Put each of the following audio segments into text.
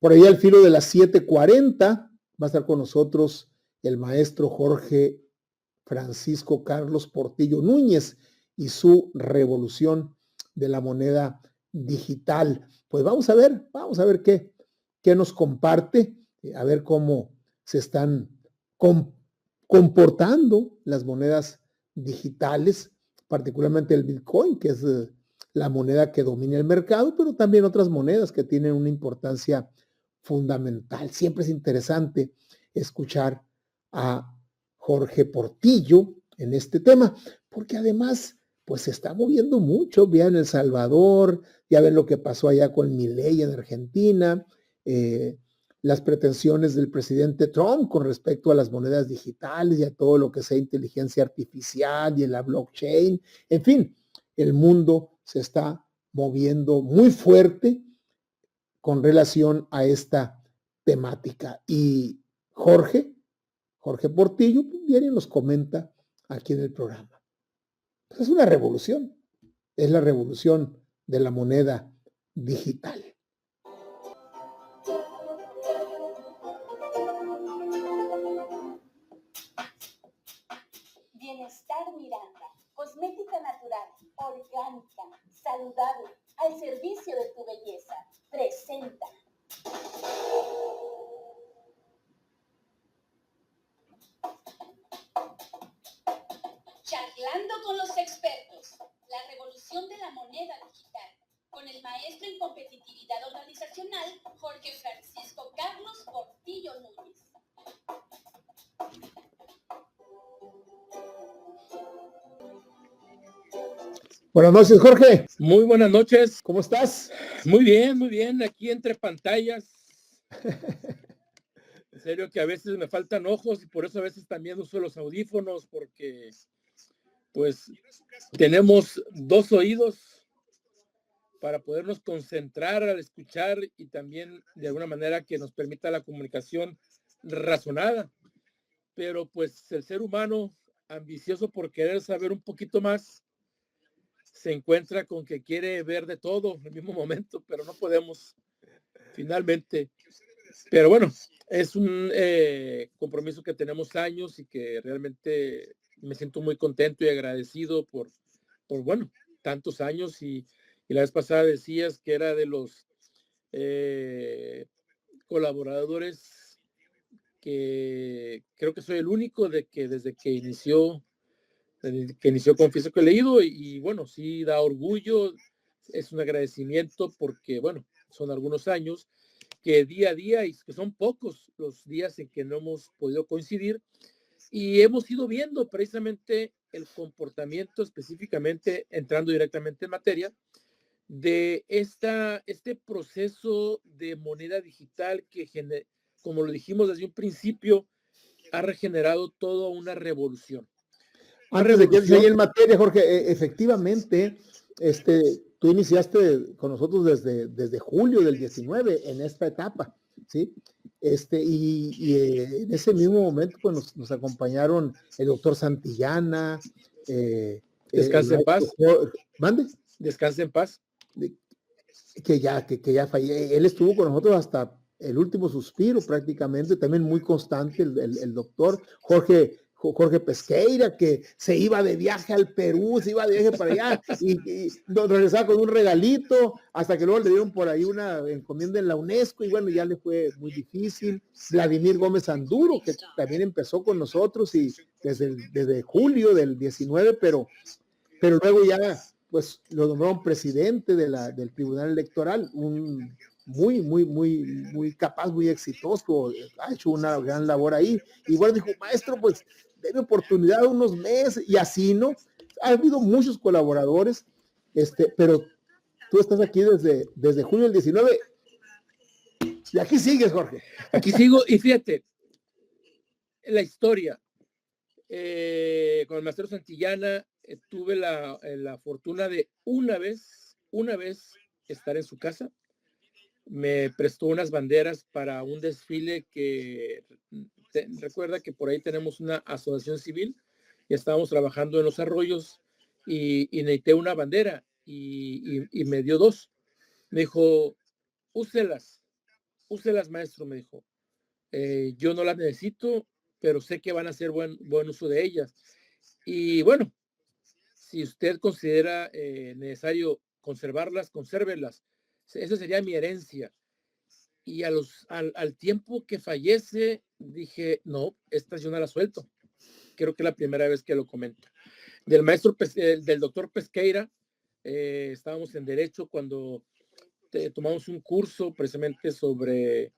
Por ahí al filo de las 7:40 va a estar con nosotros el maestro Jorge Francisco Carlos Portillo Núñez y su revolución de la moneda digital. Pues vamos a ver qué nos comparte, a ver cómo se están comportando las monedas digitales, particularmente el Bitcoin, que es la moneda que domina el mercado, pero también otras monedas que tienen una importancia fundamental. Siempre es interesante escuchar a Jorge Portillo en este tema, porque además, pues se está moviendo mucho, ya en El Salvador, ya ven lo que pasó allá con Milei en Argentina, las pretensiones del presidente Trump con respecto a las monedas digitales y a todo lo que sea inteligencia artificial y en la blockchain. En fin, el mundo se está moviendo muy fuerte con relación a esta temática. Y Jorge Portillo viene y nos comenta aquí en el programa. Pues es una revolución, es la revolución de la moneda digital. Bienestar Miranda, cosmética natural, orgánica, saludable, al servicio de tu belleza, presenta. Charlando con los expertos, la revolución de la moneda digital, con el maestro en competitividad organizacional, Jorge Francisco Carlos Portillo Núñez. Buenas noches, Jorge. Muy buenas noches. ¿Cómo estás? Muy bien. Aquí entre pantallas. En serio que a veces me faltan ojos y por eso a veces también uso los audífonos porque pues tenemos 2 oídos para podernos concentrar al escuchar y también de alguna manera que nos permita la comunicación razonada. Pero pues el ser humano ambicioso por querer saber un poquito más se encuentra con que quiere ver de todo en el mismo momento, pero no podemos finalmente. Pero bueno, es un compromiso que tenemos años y que realmente me siento muy contento y agradecido por bueno, tantos años y la vez pasada decías que era de los colaboradores que creo que soy el único de que desde que inició Confieso que he leído y bueno, sí da orgullo, es un agradecimiento porque bueno, son algunos años que día a día, y que son pocos los días en que no hemos podido coincidir, y hemos ido viendo precisamente el comportamiento, específicamente entrando directamente en materia, de este proceso de moneda digital que, como lo dijimos desde un principio, ha regenerado toda una revolución. Antes de que entres ahí en materia, Jorge, efectivamente, tú iniciaste con nosotros desde julio del 19 en esta etapa, ¿sí? En ese mismo momento, pues nos acompañaron el doctor Santillana. Descanse en paz. ¿Mande? Descanse en paz. Que ya falleció. Él estuvo con nosotros hasta el último suspiro prácticamente, también muy constante el doctor Jorge Pesqueira, que se iba de viaje al Perú, se iba de viaje para allá y regresaba con un regalito, hasta que luego le dieron por ahí una encomienda en la UNESCO y bueno, ya le fue muy difícil. Vladimir Gómez Anduro, que también empezó con nosotros y desde julio del 19, pero luego ya pues lo nombraron presidente del Tribunal Electoral, un muy capaz, muy exitoso, ha hecho una gran labor ahí. Y bueno, dijo, maestro, pues denme oportunidad unos meses, y así, ¿no? Ha habido muchos colaboradores, pero tú estás aquí desde julio del 19, y aquí sigues, Jorge. Aquí sigo, y fíjate, la historia, con el maestro Santillana, tuve la fortuna de una vez estar en su casa. Me prestó unas banderas para un desfile que recuerda que por ahí tenemos una asociación civil y estábamos trabajando en los arroyos y necesité una bandera y me dio 2. Me dijo, úselas úselas, maestro, me dijo. Yo no las necesito, pero sé que van a hacer buen uso de ellas. Y bueno, si usted considera necesario conservarlas, consérvelas. Esa sería mi herencia. Y al tiempo que fallece, dije, no, esta yo no la suelto. Creo que es la primera vez que lo comento. Del doctor Pesqueira, estábamos en Derecho cuando tomamos un curso precisamente sobre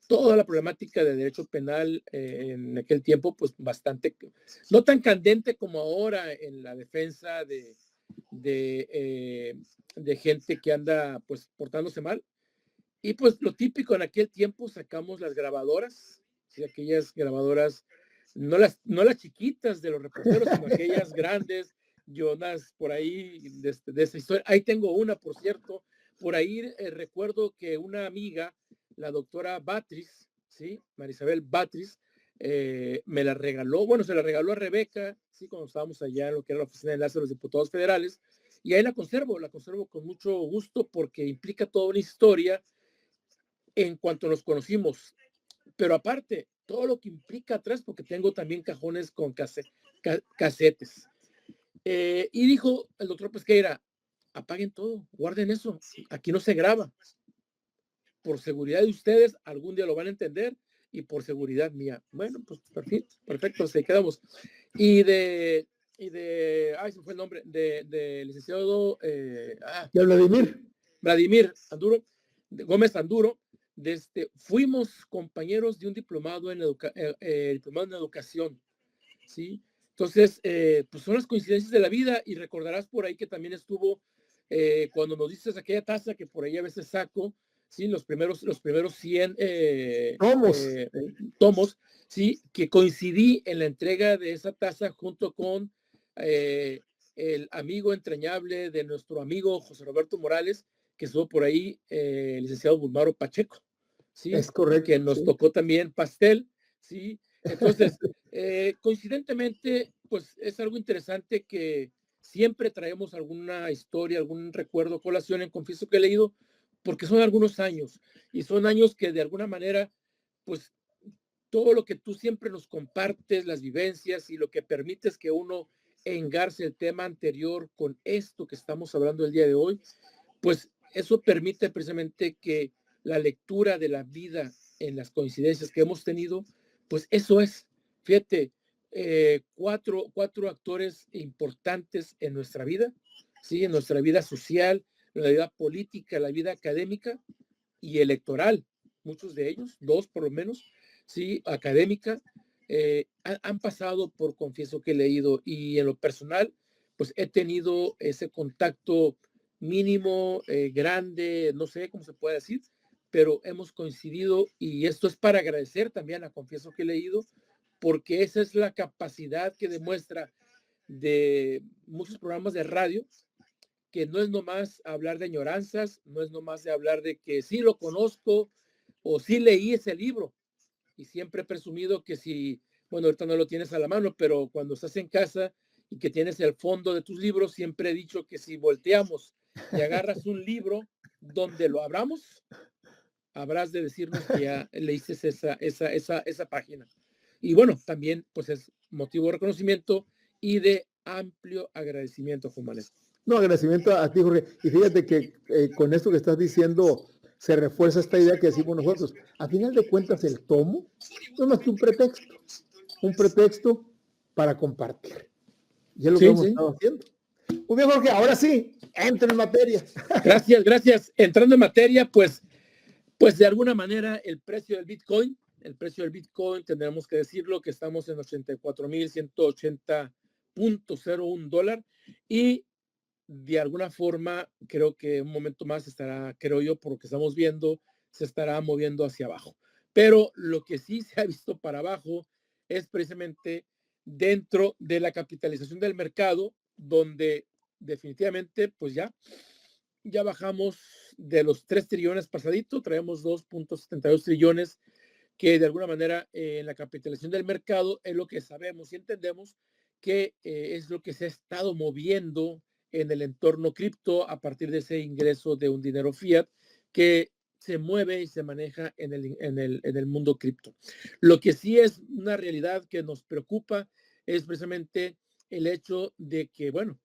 toda la problemática de derecho penal en aquel tiempo, pues bastante, no tan candente como ahora en la defensa de gente que anda pues portándose mal. Y pues lo típico en aquel tiempo, sacamos las grabadoras, ¿sí? Aquellas grabadoras, no las chiquitas de los reporteros, sino aquellas grandes, Jonas, por ahí, de esa historia. Ahí tengo una, por cierto. Por ahí recuerdo que una amiga, la doctora Batriz, ¿sí? Marisabel Batriz, me la regaló, bueno, se la regaló a Rebeca, ¿sí? Cuando estábamos allá en lo que era la oficina de enlace de los diputados federales, y ahí la conservo con mucho gusto porque implica toda una historia en cuanto nos conocimos, pero aparte, todo lo que implica atrás, porque tengo también cajones con casetes. Y dijo el doctor Pesqueira, apaguen todo, guarden eso, aquí no se graba. Por seguridad de ustedes, algún día lo van a entender, y por seguridad mía. Bueno, pues perfecto, así quedamos. Y de ay, se fue el nombre, de licenciado Vladimir Anduro, Gómez Anduro, fuimos compañeros de un diplomado en educación, ¿sí? Entonces, pues son las coincidencias de la vida, y recordarás por ahí que también estuvo cuando nos dices aquella taza que por ahí a veces saco, ¿sí? Los primeros 100 tomos, ¿sí? Que coincidí en la entrega de esa taza junto con el amigo entrañable de nuestro amigo José Roberto Morales, que estuvo por ahí, el licenciado Bulmaro Pacheco, ¿sí? Es correcto. Que nos tocó también pastel, ¿sí? Entonces, coincidentemente, pues es algo interesante que siempre traemos alguna historia, algún recuerdo, colación en Confieso que he leído, porque son algunos años, y son años que de alguna manera, pues todo lo que tú siempre nos compartes, las vivencias y lo que permites que uno engarce el tema anterior con esto que estamos hablando el día de hoy, pues eso permite precisamente que la lectura de la vida en las coincidencias que hemos tenido, pues eso es, fíjate, cuatro actores importantes en nuestra vida, ¿sí? En nuestra vida social, en la vida política, la vida académica y electoral, muchos de ellos, dos por lo menos, ¿sí? Académica, han pasado por Confieso que he leído, y en lo personal, pues he tenido ese contacto mínimo, grande, no sé cómo se puede decir, pero hemos coincidido, y esto es para agradecer también a Confieso que he leído, porque esa es la capacidad que demuestra de muchos programas de radio, que no es nomás hablar de añoranzas, no es nomás de hablar de que sí lo conozco o sí leí ese libro, y siempre he presumido que si, bueno, ahorita no lo tienes a la mano, pero cuando estás en casa y que tienes el fondo de tus libros, siempre he dicho que si volteamos y agarras un libro donde lo abramos, habrás de decirnos que ya leíste esa página. Y bueno, también pues es motivo de reconocimiento y de amplio agradecimiento, Jumanes. No, agradecimiento a ti, Jorge. Y fíjate que con esto que estás diciendo se refuerza esta idea que decimos nosotros. A final de cuentas, el tomo no es más que un pretexto para compartir. Y es lo que hemos estado haciendo. Muy bien, Jorge, ahora sí, entra en materia. Gracias. Entrando en materia, pues de alguna manera el precio del Bitcoin, tendremos que decirlo, que estamos en 84,180.01 dólar, y de alguna forma creo que un momento más creo yo, por lo que estamos viendo, se estará moviendo hacia abajo. Pero lo que sí se ha visto para abajo es precisamente dentro de la capitalización del mercado, donde definitivamente pues ya bajamos de los 3 trillones pasadito, traemos 2.72 trillones, que de alguna manera en la capitalización del mercado es lo que sabemos y entendemos que es lo que se ha estado moviendo en el entorno cripto a partir de ese ingreso de un dinero fiat que se mueve y se maneja en el mundo cripto. Lo que sí es una realidad que nos preocupa es precisamente el hecho de que, bueno,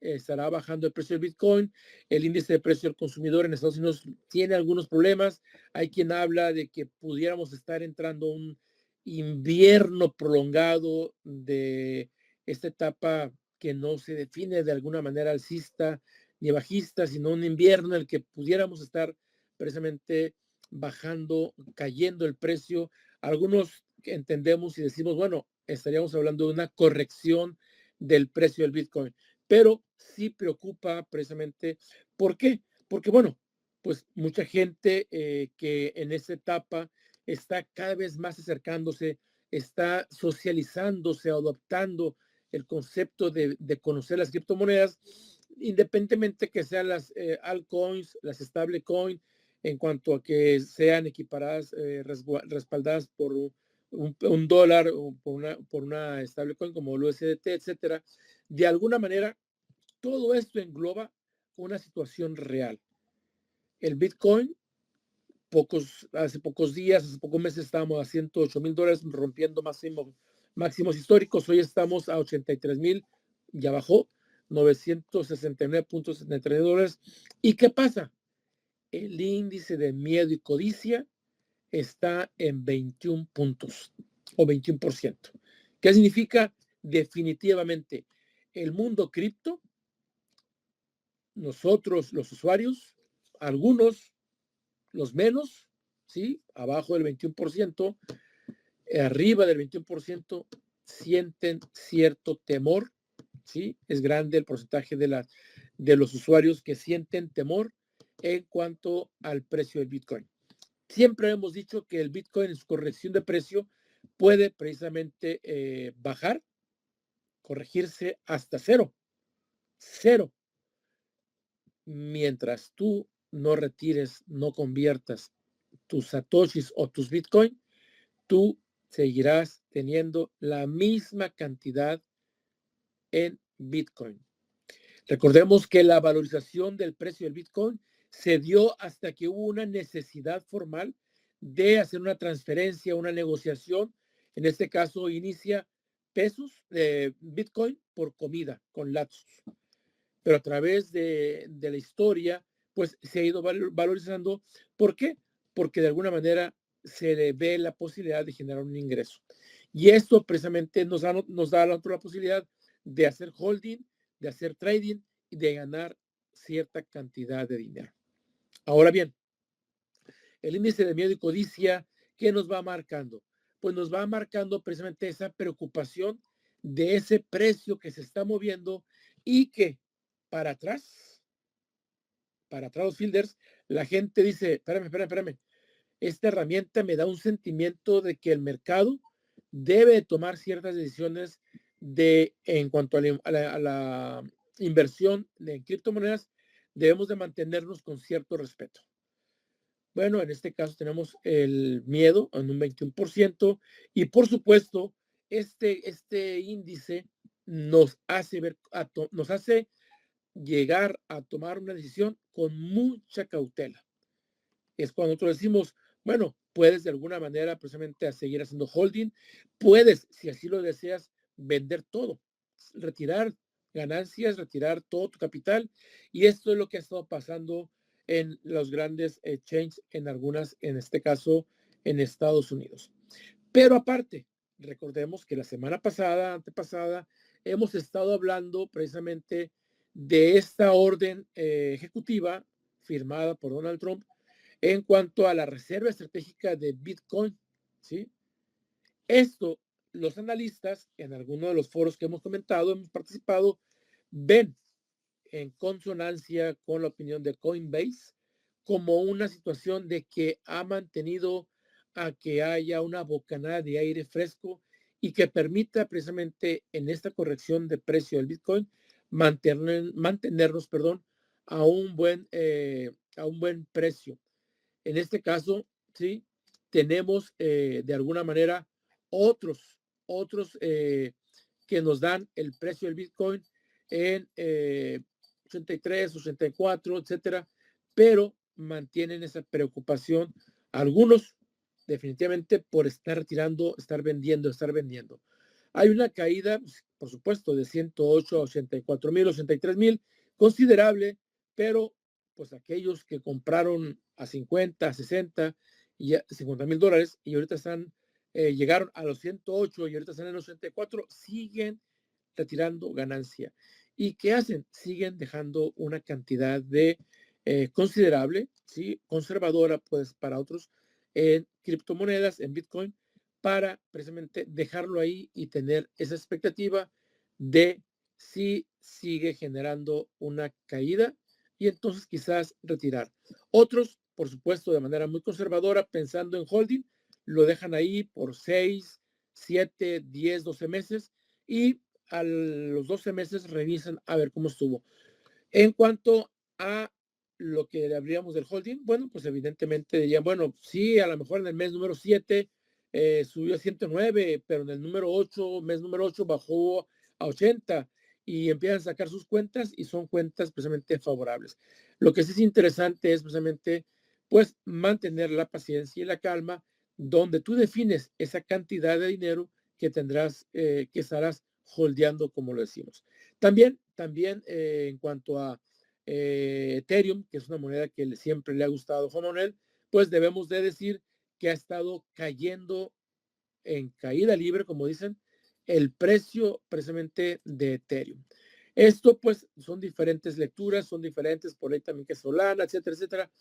estará bajando el precio del Bitcoin. El índice de precio del consumidor en Estados Unidos tiene algunos problemas. Hay quien habla de que pudiéramos estar entrando a un invierno prolongado de esta etapa que no se define de alguna manera alcista ni bajista, sino un invierno en el que pudiéramos estar precisamente bajando, cayendo el precio. Algunos entendemos y decimos, bueno, estaríamos hablando de una corrección del precio del Bitcoin, pero sí preocupa precisamente. ¿Por qué? Porque, bueno, pues mucha gente que en esta etapa está cada vez más acercándose, está socializándose, adoptando el concepto de conocer las criptomonedas, independientemente que sean las altcoins, las stablecoin, en cuanto a que sean equiparadas, respaldadas por un dólar o por una stablecoin como el USDT, etcétera. De alguna manera, todo esto engloba una situación real. El Bitcoin, hace pocos días, hace pocos meses estábamos a $108,000, rompiendo máximos históricos. Hoy estamos a 83,000, ya bajó, $969.73. ¿Y qué pasa? El índice de miedo y codicia está en 21 puntos o 21%. ¿Qué significa? Definitivamente, el mundo cripto, nosotros los usuarios, algunos, los menos, ¿sí? Abajo del 21%, arriba del 21%, sienten cierto temor, ¿sí? Es grande el porcentaje de los usuarios que sienten temor en cuanto al precio del Bitcoin. Siempre hemos dicho que el Bitcoin en su corrección de precio puede precisamente bajar, corregirse hasta cero, mientras tú no retires, no conviertas tus satoshis o tus Bitcoin, tú seguirás teniendo la misma cantidad en Bitcoin. Recordemos que la valorización del precio del Bitcoin se dio hasta que hubo una necesidad formal de hacer una transferencia, una negociación. En este caso inicia pesos de Bitcoin por comida con lapsos. Pero a través de la historia, pues se ha ido valorizando. ¿Por qué? Porque de alguna manera se le ve la posibilidad de generar un ingreso. Y esto precisamente nos da la posibilidad de hacer holding, de hacer trading y de ganar cierta cantidad de dinero. Ahora bien, el índice de miedo y codicia, ¿qué nos va marcando? Pues nos va marcando precisamente esa preocupación de ese precio que se está moviendo y que para atrás los fielders, la gente dice, espérame, esta herramienta me da un sentimiento de que el mercado debe tomar ciertas decisiones en cuanto a la inversión en criptomonedas, debemos de mantenernos con cierto respeto. Bueno, en este caso tenemos el miedo en un 21% y por supuesto este índice nos hace llegar a tomar una decisión con mucha cautela. Es cuando nosotros decimos, bueno, puedes de alguna manera precisamente a seguir haciendo holding, puedes, si así lo deseas, vender todo, retirar ganancias, retirar todo tu capital, y esto es lo que ha estado pasando en los grandes exchanges, en este caso, en Estados Unidos. Pero aparte, recordemos que la semana pasada, antepasada, hemos estado hablando precisamente de esta orden ejecutiva firmada por Donald Trump en cuanto a la reserva estratégica de Bitcoin, ¿sí? Esto, los analistas, en algunos de los foros que hemos comentado, hemos participado, ven en consonancia con la opinión de Coinbase como una situación de que ha mantenido a que haya una bocanada de aire fresco y que permita precisamente en esta corrección de precio del Bitcoin mantenernos, a un buen precio. En este caso, sí, tenemos de alguna manera otros que nos dan el precio del Bitcoin en 83, 84, etcétera, pero mantienen esa preocupación, algunos definitivamente por estar retirando, estar vendiendo. Hay una caída, pues, por supuesto, de 108 a 84,000, 83,000, considerable, pero pues aquellos que compraron a 50, a 60 y a $50,000 y ahorita llegaron a los 108 y ahorita están en los 84, siguen retirando ganancia. ¿Y qué hacen? Siguen dejando una cantidad de considerable, ¿sí? Conservadora, pues para otros, en criptomonedas, en Bitcoin, para precisamente dejarlo ahí y tener esa expectativa de si sigue generando una caída y entonces quizás retirar. Otros, por supuesto, de manera muy conservadora, pensando en holding, lo dejan ahí por 6, 7, 10, 12 meses y a los 12 meses revisan a ver cómo estuvo. En cuanto a lo que habríamos del holding, bueno, pues evidentemente dirían, bueno, sí, a lo mejor en el mes número 7 subió a 109, pero en el número 8, mes número 8 bajó a 80 y empiezan a sacar sus cuentas y son cuentas precisamente favorables. Lo que sí es interesante es precisamente, pues, mantener la paciencia y la calma donde tú defines esa cantidad de dinero que tendrás, que estarás holdeando, como lo decimos. También en cuanto a Ethereum, que es una moneda que siempre le ha gustado a Juan Manuel, pues debemos de decir que ha estado cayendo en caída libre, como dicen, el precio precisamente de Ethereum. Esto pues son diferentes lecturas, son diferentes, por ahí también que Solana, etcétera, etcétera,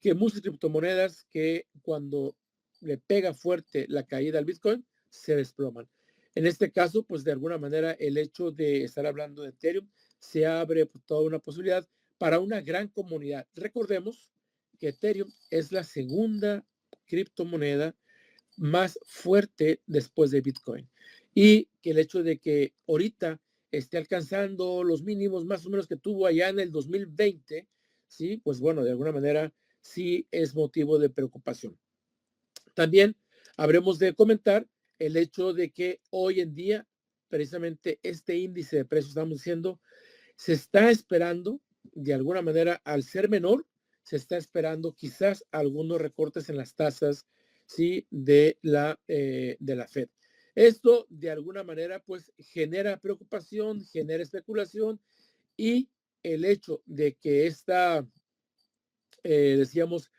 que muchas criptomonedas que cuando le pega fuerte la caída al Bitcoin, se desploman. En este caso, pues de alguna manera el hecho de estar hablando de Ethereum se abre toda una posibilidad para una gran comunidad. Recordemos que Ethereum es la segunda criptomoneda más fuerte después de Bitcoin. Y que el hecho de que ahorita esté alcanzando los mínimos más o menos que tuvo allá en el 2020, ¿sí? Pues bueno, de alguna manera sí es motivo de preocupación. También habremos de comentar el hecho de que hoy en día, precisamente este índice de precios, estamos diciendo, se está esperando, de alguna manera, al ser menor, se está esperando quizás algunos recortes en las tasas, ¿sí? de la Fed. Esto, de alguna manera, pues genera preocupación, genera especulación y el hecho de que decíamos,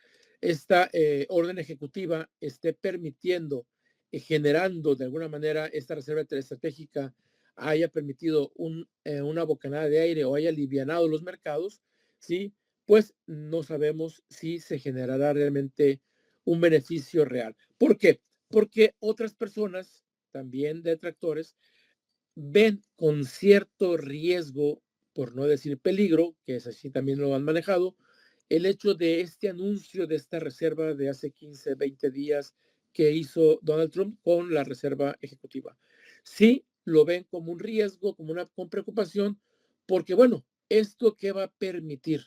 esta orden ejecutiva esté permitiendo, generando de alguna manera esta reserva estratégica haya permitido una bocanada de aire o haya alivianado los mercados, ¿sí? Pues no sabemos si se generará realmente un beneficio real. ¿Por qué? Porque otras personas, también detractores, ven con cierto riesgo, por no decir peligro, que es así también lo han manejado, el hecho de este anuncio de esta reserva de hace 15, 20 días que hizo Donald Trump con la reserva ejecutiva. Sí, lo ven como un riesgo, con preocupación, porque bueno, ¿esto qué va a permitir?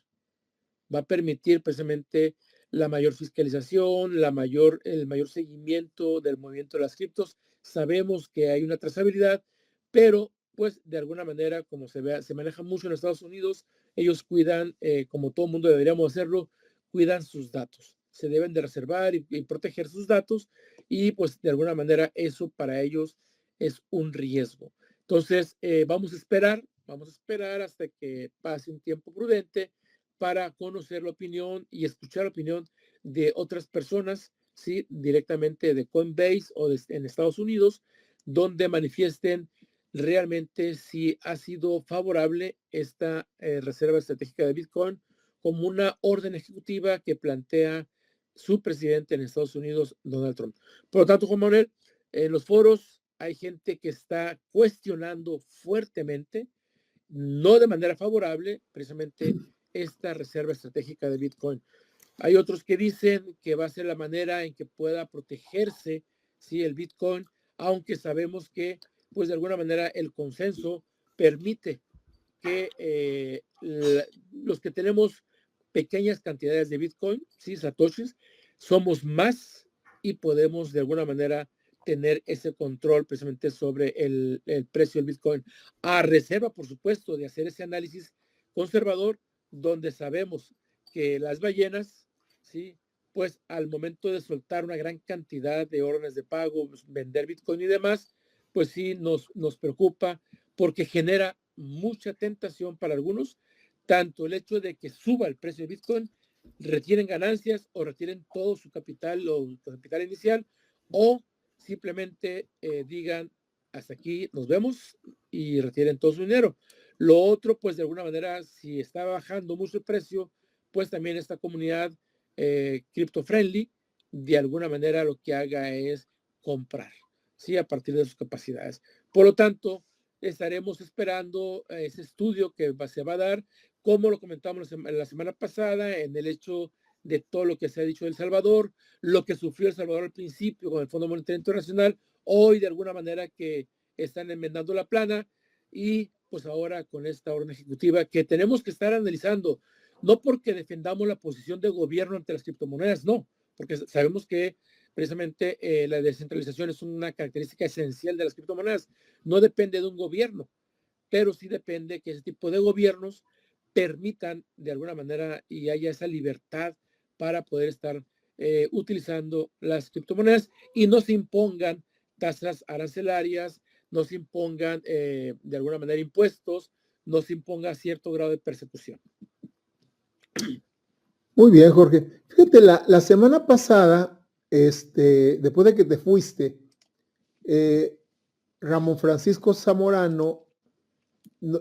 Va a permitir precisamente la mayor fiscalización, el mayor seguimiento del movimiento de las criptos. Sabemos que hay una trazabilidad, pero pues de alguna manera, como se maneja mucho en Estados Unidos, ellos cuidan, como todo mundo deberíamos hacerlo, cuidan sus datos. Se deben de reservar y proteger sus datos y pues de alguna manera eso para ellos es un riesgo. Entonces, vamos a esperar hasta que pase un tiempo prudente para conocer la opinión y escuchar la opinión de otras personas, ¿sí? Directamente de Coinbase o en Estados Unidos, donde manifiesten realmente si ha sido favorable esta reserva estratégica de Bitcoin como una orden ejecutiva que plantea su presidente en Estados Unidos, Donald Trump. Por lo tanto, Juan Manuel, en los foros hay gente que está cuestionando fuertemente, no de manera favorable, precisamente esta reserva estratégica de Bitcoin. Hay otros que dicen que va a ser la manera en que pueda protegerse, ¿sí? El Bitcoin, aunque sabemos que, pues de alguna manera, el consenso permite que los que tenemos pequeñas cantidades de Bitcoin, ¿sí? Satoshis, somos más y podemos de alguna manera tener ese control precisamente sobre el precio del Bitcoin, a reserva, por supuesto, de hacer ese análisis conservador, donde sabemos que las ballenas ¿sí? Pues al momento de soltar una gran cantidad de órdenes de pago, vender Bitcoin y demás, pues sí nos preocupa porque genera mucha tentación para algunos, tanto el hecho de que suba el precio de Bitcoin, retiren ganancias o retiren todo su capital o su capital inicial, o simplemente digan, hasta aquí nos vemos y retiren todo su dinero. Lo otro, pues de alguna manera, si está bajando mucho el precio, pues también esta comunidad crypto friendly, de alguna manera lo que haga es comprar, ¿sí? A partir de sus capacidades. Por lo tanto, estaremos esperando ese estudio que se va a dar, como lo comentamos la semana pasada, en el hecho de todo lo que se ha dicho de El Salvador, lo que sufrió El Salvador al principio con el Fondo Monetario Internacional, hoy de alguna manera que están enmendando la plana y pues ahora con esta orden ejecutiva que tenemos que estar analizando, no porque defendamos la posición de gobierno ante las criptomonedas, no, porque sabemos que precisamente la descentralización es una característica esencial de las criptomonedas, no depende de un gobierno, pero sí depende que ese tipo de gobiernos permitan de alguna manera y haya esa libertad para poder estar utilizando las criptomonedas y no se impongan tasas arancelarias, no se impongan de alguna manera impuestos, no se imponga cierto grado de persecución. Muy bien, Jorge. Fíjate, la semana pasada, después de que te fuiste, Ramón Francisco Zamorano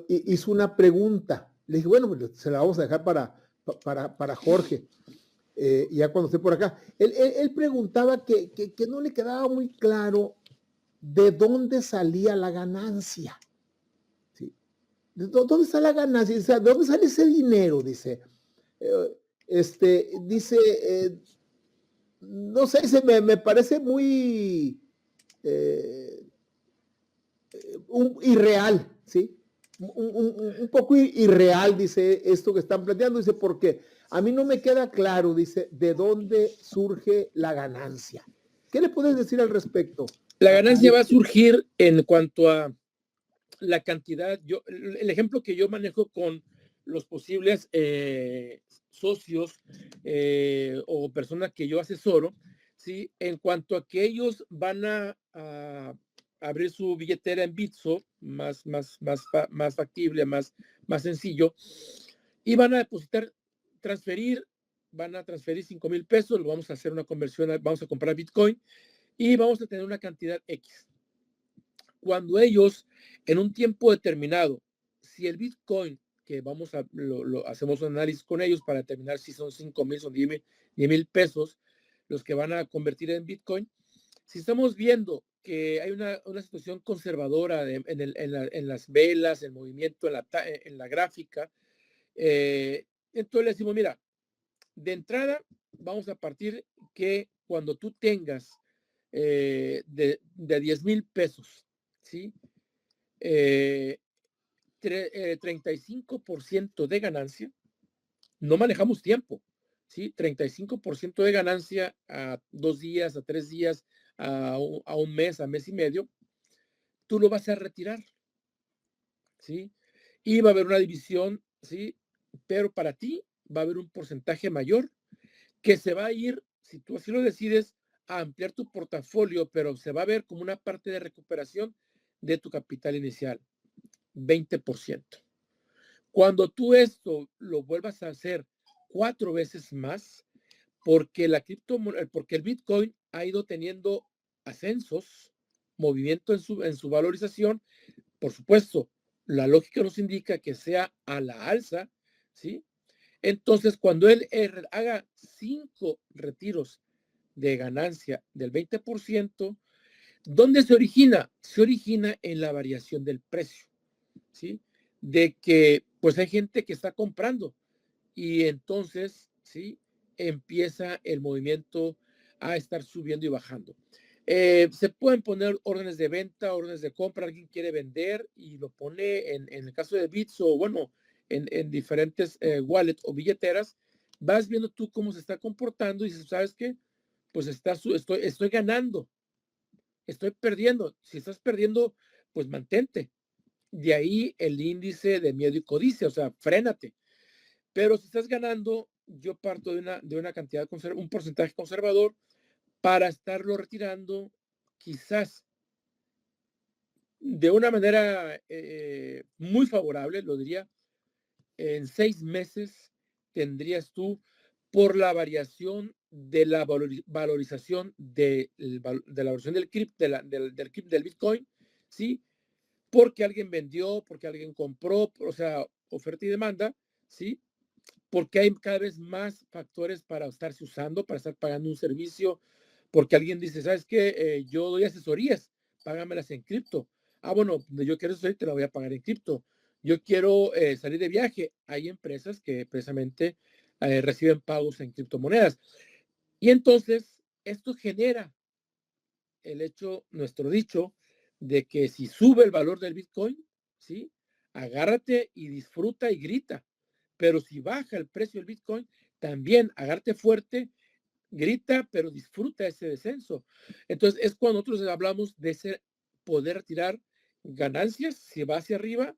hizo una pregunta. Le dije, bueno, pues, se la vamos a dejar para Jorge, ya cuando esté por acá. Él preguntaba que no le quedaba muy claro de dónde salía la ganancia. ¿Sí? ¿Dónde está la ganancia? O sea, ¿de dónde sale ese dinero? Dice. No sé, me parece muy irreal, ¿sí? Un poco irreal, dice esto que están planteando, dice, porque a mí no me queda claro, dice, de dónde surge la ganancia. ¿Qué le puedes decir al respecto? La ganancia va a surgir en cuanto a la cantidad. El ejemplo que yo manejo con los posibles socios o personas que yo asesoro, ¿sí? En cuanto a que ellos van a abrir su billetera en Bitso, más factible, más sencillo, y van a depositar, van a transferir 5,000 pesos, lo vamos a hacer una conversión, vamos a comprar Bitcoin y vamos a tener una cantidad X. Cuando ellos, en un tiempo determinado, si el Bitcoin, que vamos a, hacemos un análisis con ellos para determinar si son 5,000, son 10,000 pesos, los que van a convertir en Bitcoin, si estamos viendo que hay una situación conservadora en las velas, el movimiento, en la gráfica, entonces le decimos, mira, de entrada vamos a partir que cuando tú tengas de 10,000 pesos, ¿sí? 35% de ganancia, no manejamos tiempo, ¿sí? 35% de ganancia a 2 días, a 3 días, a un mes, a mes y medio, tú lo vas a retirar, ¿sí? Y va a haber una división, ¿sí? Pero para ti va a haber un porcentaje mayor que se va a ir, si tú así lo decides, a ampliar tu portafolio, pero se va a ver como una parte de recuperación de tu capital inicial, 20%. Cuando tú esto lo vuelvas a hacer 4 veces más, porque porque el Bitcoin ha ido teniendo ascensos, movimiento en su valorización, por supuesto, la lógica nos indica que sea a la alza, ¿sí? Entonces, cuando él haga 5 retiros de ganancia del 20%, ¿dónde se origina? Se origina en la variación del precio, ¿sí? De que, pues hay gente que está comprando y entonces, ¿sí? Empieza el movimiento a estar subiendo y bajando. Se pueden poner órdenes de venta, órdenes de compra, alguien quiere vender y lo pone en el caso de Bits o bueno, en diferentes wallets o billeteras, vas viendo tú cómo se está comportando y dices, ¿sabes qué? Pues estoy ganando, estoy perdiendo. Si estás perdiendo, pues mantente. De ahí el índice de miedo y codicia, o sea, frénate. Pero si estás ganando, yo parto de una cantidad, un porcentaje conservador para estarlo retirando quizás de una manera muy favorable, lo diría, en 6 meses tendrías tú, por la variación de la valorización de la valorización del Bitcoin, ¿sí? Porque alguien vendió, porque alguien compró, o sea, oferta y demanda, ¿sí? Porque hay cada vez más factores para estarse usando, para estar pagando un servicio, porque alguien dice, ¿sabes qué? Yo doy asesorías, págamelas en cripto. Ah, bueno, yo quiero asesoría, te la voy a pagar en cripto. Yo quiero salir de viaje. Hay empresas que precisamente reciben pagos en criptomonedas. Y entonces, esto genera el hecho, nuestro dicho, de que si sube el valor del Bitcoin, ¿sí? Agárrate y disfruta y grita. Pero si baja el precio del Bitcoin, también agárrate fuerte, grita, pero disfruta ese descenso. Entonces, es cuando nosotros hablamos de ese poder retirar ganancias, si va hacia arriba,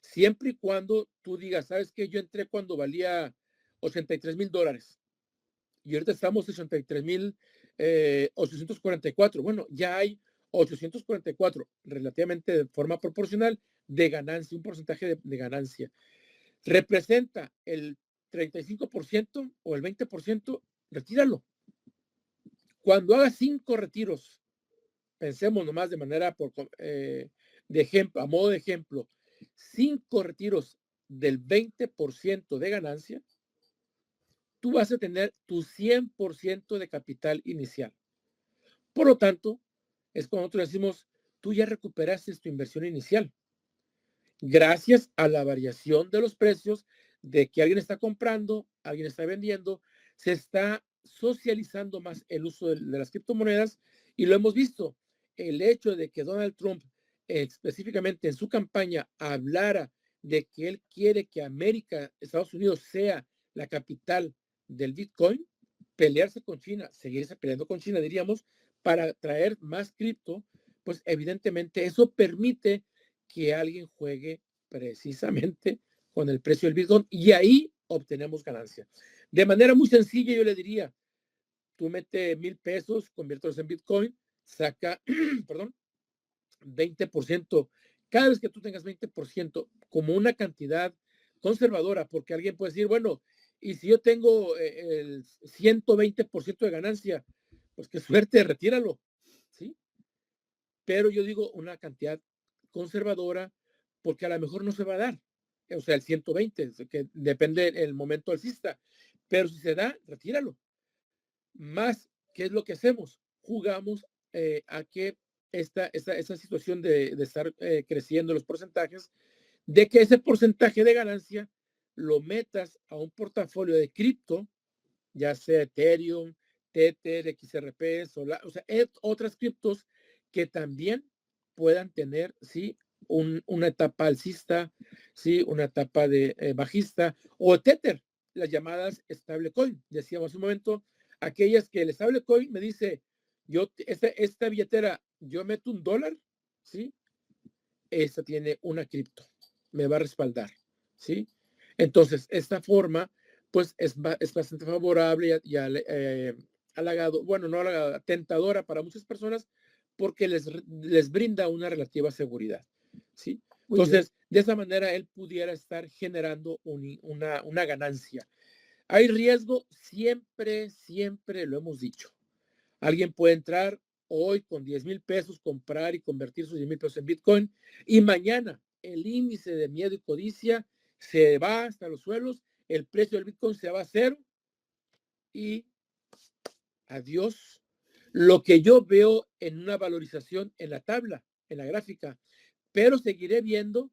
siempre y cuando tú digas, ¿sabes qué? Yo entré cuando valía $83,000 y ahorita estamos en 83,844. Bueno, ya hay 844 relativamente de forma proporcional de ganancia, un porcentaje de ganancia. Representa el 35% o el 20%, retíralo. Cuando hagas 5 retiros, pensemos nomás de manera de ejemplo, a modo de ejemplo, 5 retiros del 20% de ganancia, tú vas a tener tu 100% de capital inicial. Por lo tanto, es cuando nosotros decimos, tú ya recuperaste tu inversión inicial. Gracias a la variación de los precios, de que alguien está comprando, alguien está vendiendo, se está socializando más el uso de las criptomonedas y lo hemos visto. El hecho de que Donald Trump específicamente en su campaña hablara de que él quiere que América, Estados Unidos, sea la capital del Bitcoin, pelearse con China, seguirse peleando con China, diríamos, para traer más cripto, pues evidentemente eso permite que alguien juegue precisamente con el precio del Bitcoin y ahí obtenemos ganancia. De manera muy sencilla, yo le diría, tú mete $1,000, conviértelos en Bitcoin, saca, perdón, 20%. Cada vez que tú tengas 20% como una cantidad conservadora, porque alguien puede decir, bueno, y si yo tengo el 120% de ganancia, pues qué suerte, retíralo, ¿sí? Pero yo digo una cantidad conservadora porque a lo mejor no se va a dar, o sea, el 120, que depende del momento alcista, pero si se da, retíralo. Más, ¿qué es lo que hacemos? Jugamos a que esa situación de estar creciendo los porcentajes, de que ese porcentaje de ganancia lo metas a un portafolio de cripto, ya sea Ethereum, Tether, XRP, Solar, o sea, otras criptos que también puedan tener, sí, una etapa alcista, sí, una etapa de bajista, o Tether, las llamadas stablecoin. Decíamos hace un momento, aquellas que el stablecoin me dice, esta billetera, yo meto $1, ¿sí? Esta tiene una cripto, me va a respaldar, ¿sí? Entonces, esta forma, pues, es bastante favorable y halagado, bueno, no halagado, tentadora para muchas personas porque les brinda una relativa seguridad, ¿sí? Entonces, de esa manera, él pudiera estar generando una ganancia. ¿Hay riesgo? Siempre, siempre lo hemos dicho. Alguien puede entrar hoy con $10,000, comprar y convertir sus $10,000 en Bitcoin y mañana el índice de miedo y codicia se va hasta los suelos, el precio del Bitcoin se va a cero y adiós. Lo que yo veo en una valorización en la tabla, en la gráfica, pero seguiré viendo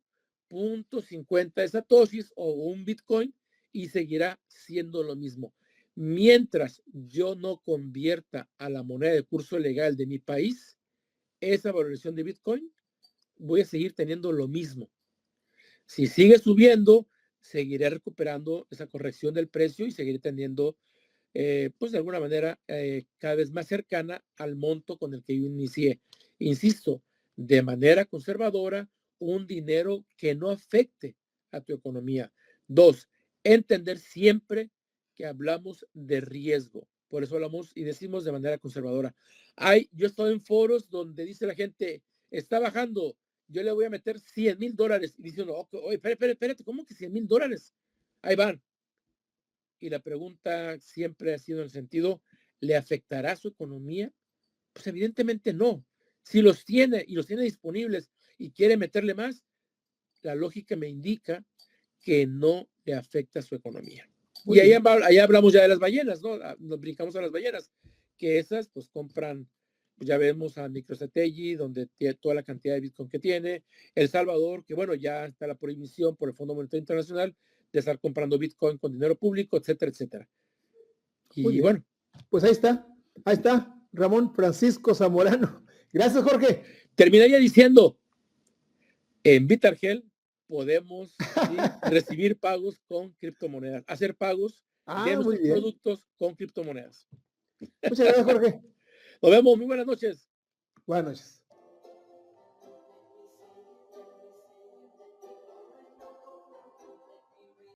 0.50 de satoshis o un Bitcoin y seguirá siendo lo mismo. Mientras yo no convierta a la moneda de curso legal de mi país, esa valorización de Bitcoin, voy a seguir teniendo lo mismo. Si sigue subiendo, seguiré recuperando esa corrección del precio y seguiré teniendo, pues de alguna manera, cada vez más cercana al monto con el que yo inicié. Insisto, de manera conservadora, un dinero que no afecte a tu economía. 2, entender siempre que hablamos de riesgo. Por eso hablamos y decimos de manera conservadora. Yo estoy en foros donde dice la gente, está bajando, yo le voy a meter $100,000. Y diciendo, oye, espérate, ¿cómo que $100,000? Ahí van. Y la pregunta siempre ha sido en el sentido, ¿le afectará su economía? Pues evidentemente no. Si los tiene y los tiene disponibles y quiere meterle más, la lógica me indica que no le afecta a su economía. Y ahí hablamos ya de las ballenas, ¿no? Nos brincamos a las ballenas, que esas pues compran, pues ya vemos a MicroStrategy, donde tiene toda la cantidad de Bitcoin que tiene, El Salvador, que bueno, ya está la prohibición por el Fondo Monetario Internacional de estar comprando Bitcoin con dinero público, etcétera, etcétera. Y bueno. Pues ahí está, Ramón Francisco Zamorano. Gracias, Jorge. Terminaría diciendo, en BitArgel podemos recibir pagos con criptomonedas, hacer pagos de nuestros productos con criptomonedas. Muchas gracias, Jorge. Nos vemos, muy buenas noches. Buenas noches.